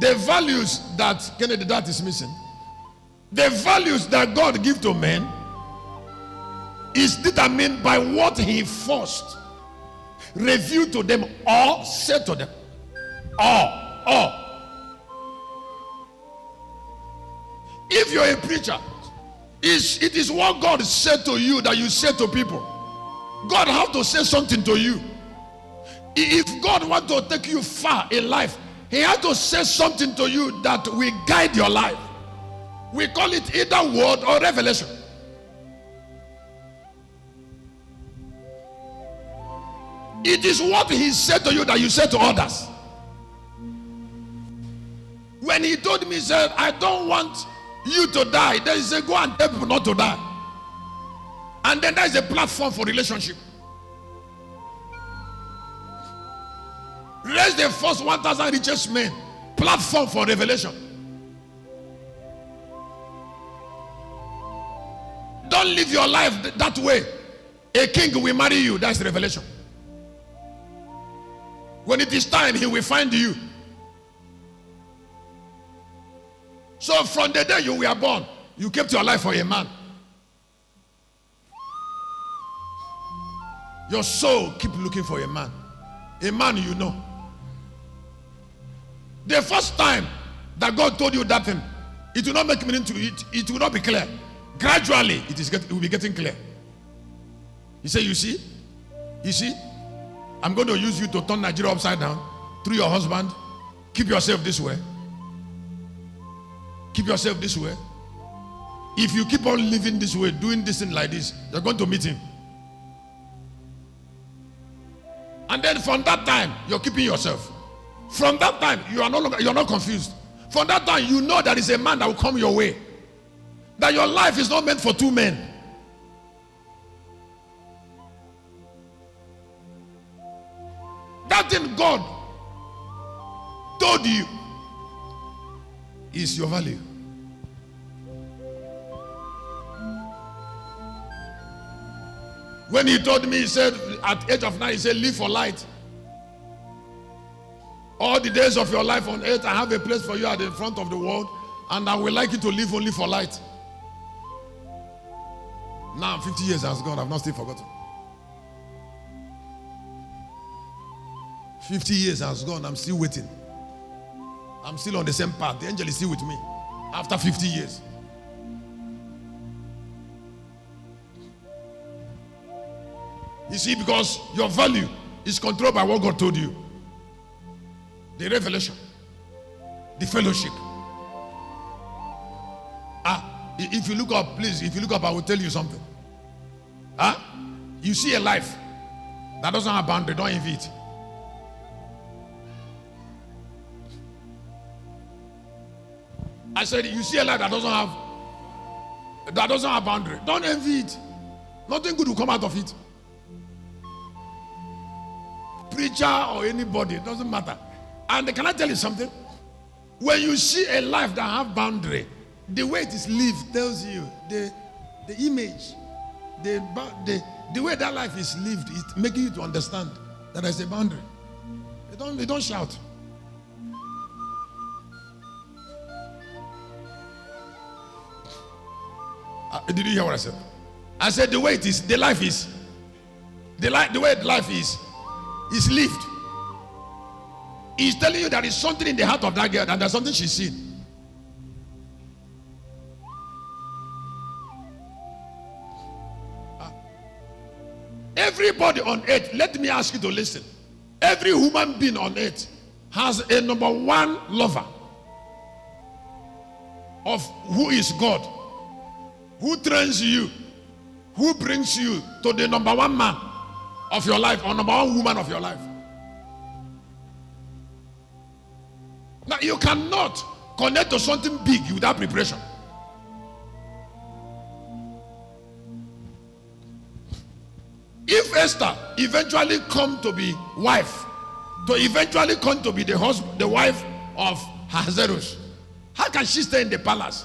the values that Kennedy that is missing, the values that God gives to men is determined by what he first revealed to them or said to them. Or. If you're a preacher, it is what God said to you that you say to people. God has to say something to you. If God wants to take you far in life, he has to say something to you that will guide your life. We call it either word or revelation. It is what he said to you that you say to others. When he told me, he said, I don't want you to die. Then he said, go and tell people not to die. And then there is a platform for relationship. Raise the first 1,000 richest men. Platform for revelation. Don't live your life that way. A king will marry you. That's revelation. When it is time, he will find you. So from the day you were born, you kept your life for a man. Your soul keep looking for a man. A man you know. The first time that God told you that thing, it will not make meaning to it. It will not be clear. Gradually, it will be getting clear. He said, you see, I'm going to use you to turn Nigeria upside down through your husband. Keep yourself this way. Keep yourself this way. If you keep on living this way, doing this thing like this, you're going to meet him. And then from that time, you're keeping yourself. From that time, you're not confused. From that time, you know there is a man that will come your way. That your life is not meant for two men. That thing God told you is your value. When he told me, he said, at the age of 9, he said, live for light. All the days of your life on earth, I have a place for you at the front of the world, and I would like you to live only for light. Now 50 years has gone, I've not still forgotten. 50 years has gone, I'm still waiting. I'm still on the same path. The angel is still with me after 50 years. You see, because your value is controlled by what God told you. The revelation, the fellowship. If you look up, please, if you look up, I will tell you something. You see a life that doesn't have boundary, don't envy it. I said, you see a life that doesn't have boundary, don't envy it. Nothing good will come out of it. Preacher or anybody, it doesn't matter. And can I tell you something? When you see a life that have boundary, the way it is lived tells you the image, the way that life is lived, it makes you to understand that there's a boundary. They don't shout. Did you hear what I said? I said the way it is, the life is, the way life is lived. He's telling you there is something in the heart of that girl, and there's something she's seen. Everybody on earth, let me ask you to listen. Every human being on earth has a number one lover of who is God, who trains you, who brings you to the number one man of your life or number one woman of your life. Now you cannot connect to something big without preparation. If Esther eventually come to be wife, to eventually come to be the husband, the wife of Ahasuerus, how can she stay in the palace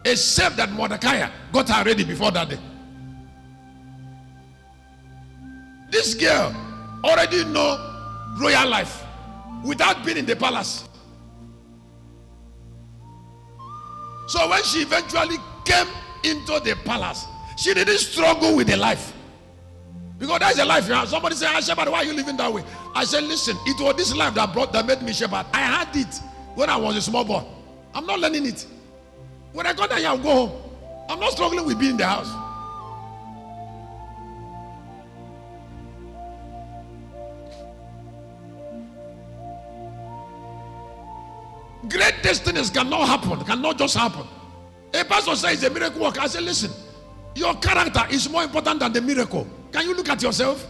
except that Mordecai got her ready before that day? This girl already know royal life without being in the palace. So when she eventually came into the palace, she didn't struggle with the life. Because that's the life you have. Somebody say, Shepherd, why are you living that way? I said, listen, it was this life that made me shepherd. I had it when I was a small boy. I'm not learning it. When I got there, I'll go home. I'm not struggling with being in the house. Great destinies cannot happen, cannot just happen. A pastor says it's a miracle work. I say, listen, your character is more important than the miracle. Can you look at yourself?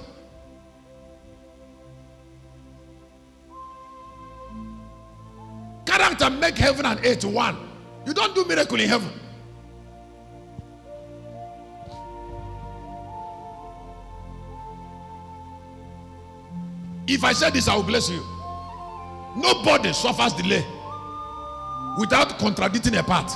Character make heaven and earth one. You don't do miracle in heaven. If I said this, I will bless you. Nobody suffers delay without contradicting a part.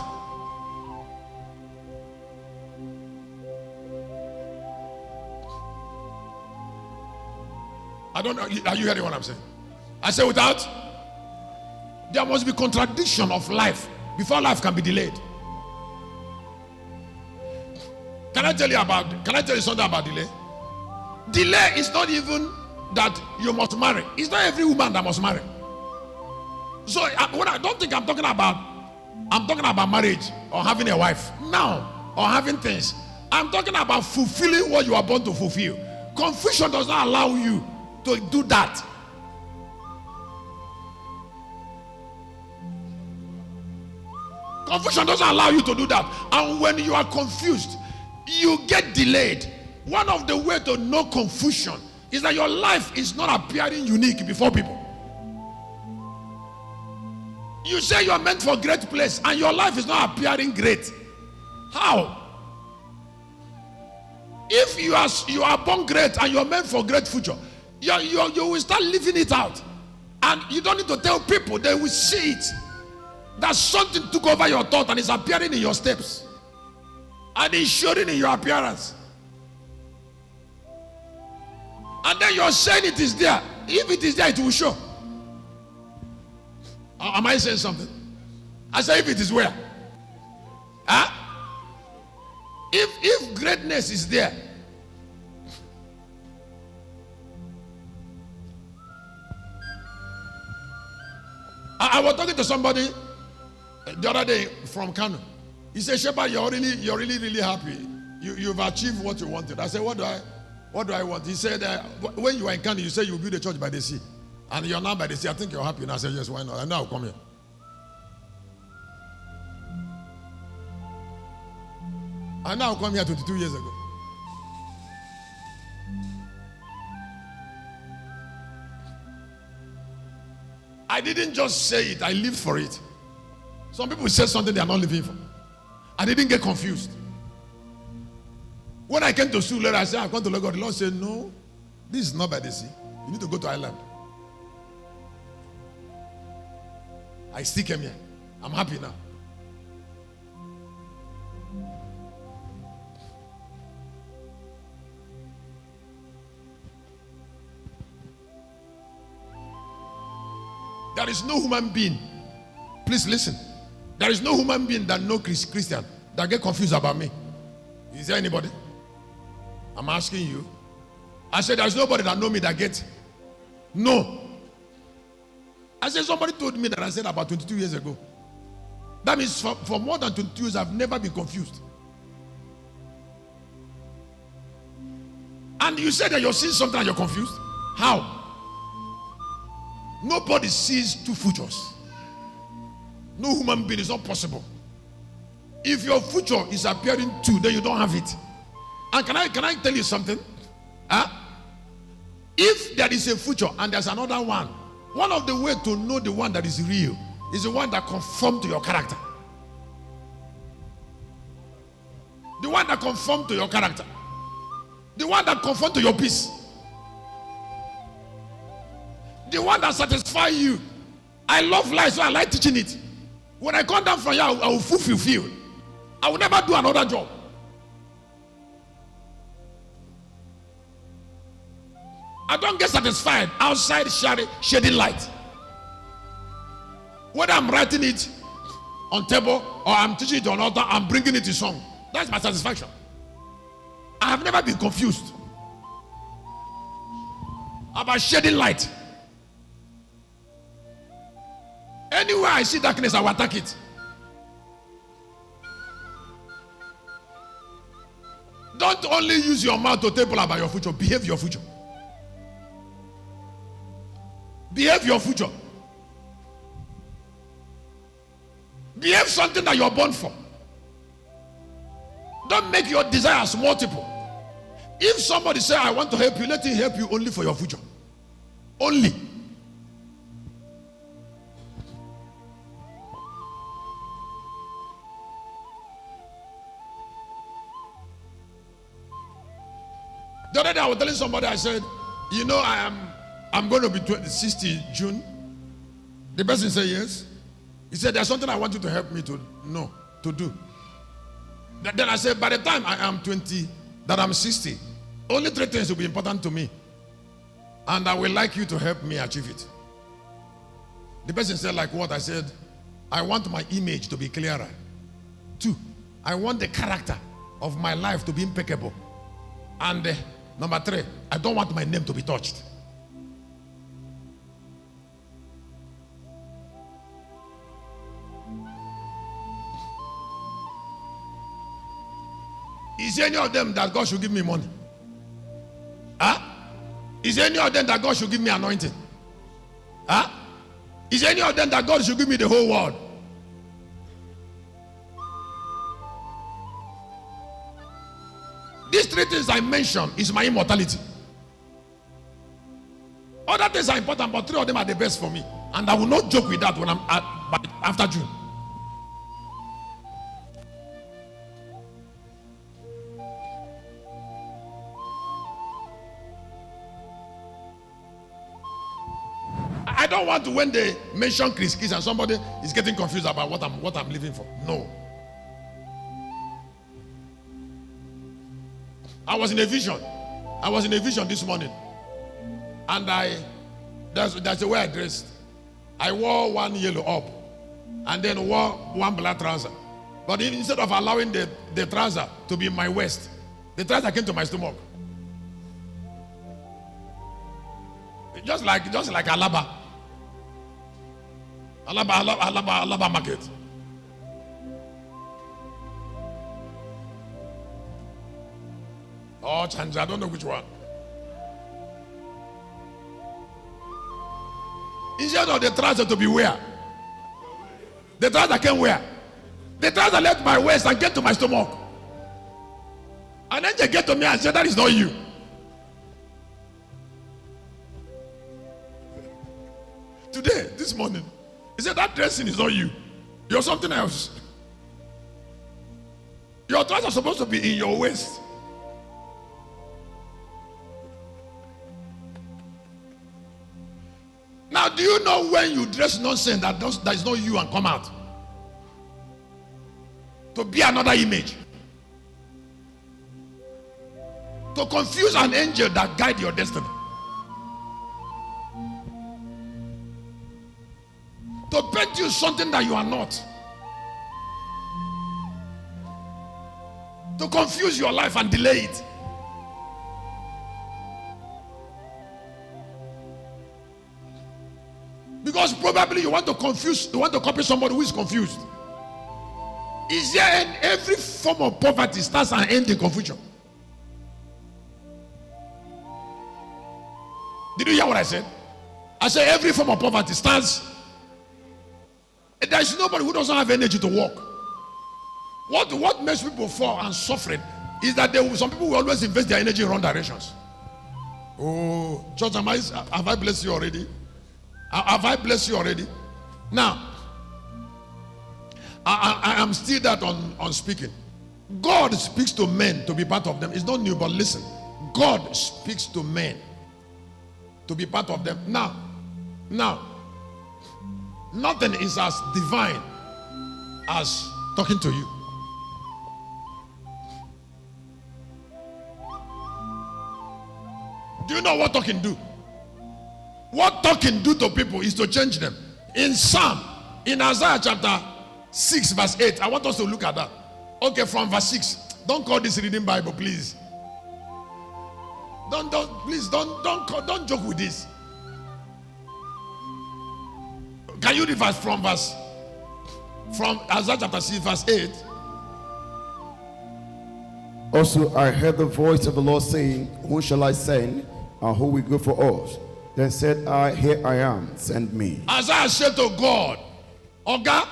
I don't know. Are you hearing what I'm saying? I say without. There must be contradiction of life before life can be delayed. Can I tell you something about delay? Delay is not even that you must marry. It's not every woman that must marry. So when I don't think I'm talking about marriage or having a wife now or having things. I'm talking about fulfilling what you are born to fulfill. Confusion does not allow you to do that. Confusion doesn't allow you to do that. And when you are confused, you get delayed. One of the ways to know confusion is that your life is not appearing unique before people. You say you are meant for great place and your life is not appearing great. How? If you are born great and you are meant for great future, you will start living it out. And you don't need to tell people, they will see it. That something took over your thought and is appearing in your steps. And it's showing in your appearance. And then you're saying it is there. If it is there, it will show. Am I saying something? I say if it is where? Huh? If greatness is there, I was talking to somebody the other day from Kano. He said, Shepherd, you're really happy. You've achieved what you wanted. I said, what do I want? He said, when you were in Kano, you said you build a church by the sea. And you're now by the sea. I think you're happy. And I said, yes, why not? And now come here. I now come here 22 years ago. I didn't just say it, I lived for it. Some people say something they are not living for. I didn't get confused. When I came to school later, I said, I've gone to Lagos. The Lord said, no, this is not by the sea. You need to go to Ireland. I still came here. I'm happy now. There is no human being. Please listen. There is no human being that knows Christian that get confused about me. Is there anybody? I'm asking you. I said there's nobody that knows me that gets. No. I said somebody told me that I said about 22 years ago. That means for more than 22 years I've never been confused. And you said that you're seeing something and you're confused? How? Nobody sees two futures. No human being, is not possible. If your future is appearing two, then you don't have it. And can I tell you something? If there is a future and there's another one of the ways to know the one that is real is the one that conforms to your character. The one that conforms to your character. The one that conforms to your peace. The one that satisfies you. I love life, so I like teaching it. When I come down from here, I will fulfill. I will never do another job. I don't get satisfied outside shedding light. Whether I'm writing it, on table, or I'm teaching it on altar, I'm bringing it to song. That's my satisfaction. I have never been confused about shedding light. Anywhere I see darkness, I will attack it. Don't only use your mouth to tell people about your future. Behave your future. Behave your future. Behave something that you're born for. Don't make your desires multiple. If somebody say, I want to help you, let him help you only for your future. Only. The other day I was telling somebody, I said, you know, I'm going to be 60 June. The person said yes. He said, there's something I want you to help me to know, to do. Then I said, by the time I am 20, that I'm 60, only 3 things will be important to me. And I will like you to help me achieve it. The person said, like what? I said, I want my image to be clearer. 2, I want the character of my life to be impeccable. And number 3, I don't want my name to be touched. Is any of them that God should give me money? Huh? Is any of them that God should give me anointing? Huh? Is any of them that God should give me the whole world? These 3 things I mentioned is my immortality. Other things are important, but 3 of them are the best for me. And I will not joke with that when I'm after June. I don't want to, when they mention Chris Kiss and somebody is getting confused about what I'm living for. No. I was in a vision. I was in a vision this morning. And that's the way I dressed. I wore one yellow up and then wore one black trouser. But instead of allowing the trouser to be in my waist, the trouser came to my stomach. Just like Alaba. Alaba market. Oh, Chanja, I don't know which one. Instead of the trouser to be where? The trouser came where? The trouser left my waist and get to my stomach. And then they get to me and say, that is not you. Today, this morning, he said, that dressing is not you. You're something else. Your trousers are supposed to be in your waist. Now, do you know when you dress nonsense that is not you and come out? To be another image. To confuse an angel that guide your destiny. To paint you something that you are not. To confuse your life and delay it. Because probably you want to copy somebody who is confused. Is there every form of poverty starts and ends in confusion? Did you hear what I said? I said every form of poverty starts. There is nobody who doesn't have energy to work. What makes people fall and suffering is that some people will always invest their energy in wrong directions. Oh, church, have I blessed you already? Have I blessed you already? Now, I am still that on speaking. God speaks to men to be part of them. It's not new, but listen. God speaks to men to be part of them. Now, nothing is as divine as talking to you. Do you know what talking do? What talking do to people is to change them. In Isaiah chapter 6 verse 8. I want us to look at that. Okay, from verse 6. Don't call this reading Bible, please. Don't joke with this. Can you read from Isaiah chapter 6 verse 8? Also I heard the voice of the Lord saying, whom shall I send, and who will go for us? Then said I, here I am, send me. Isaiah said to God, Oga,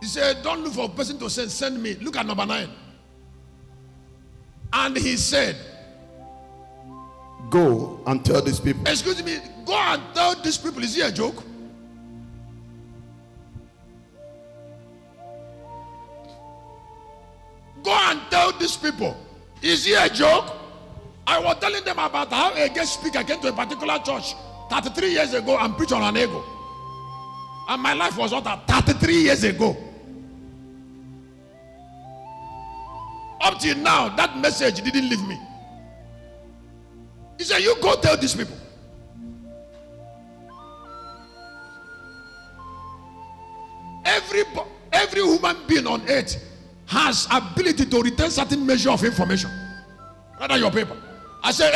he said, don't look for a person to send me. Look at number 9. And he said, go and tell these people. Excuse me, go and tell these people. Is he a joke? Go and tell these people. Is he a joke? I was telling them about how a guest speaker came to a particular church 33 years ago and preached on an ego. And my life was altered 33 years ago. Up till now, that message didn't leave me. He said, you go tell these people. Every human being on earth has ability to retain certain measure of information. Rather your paper. I said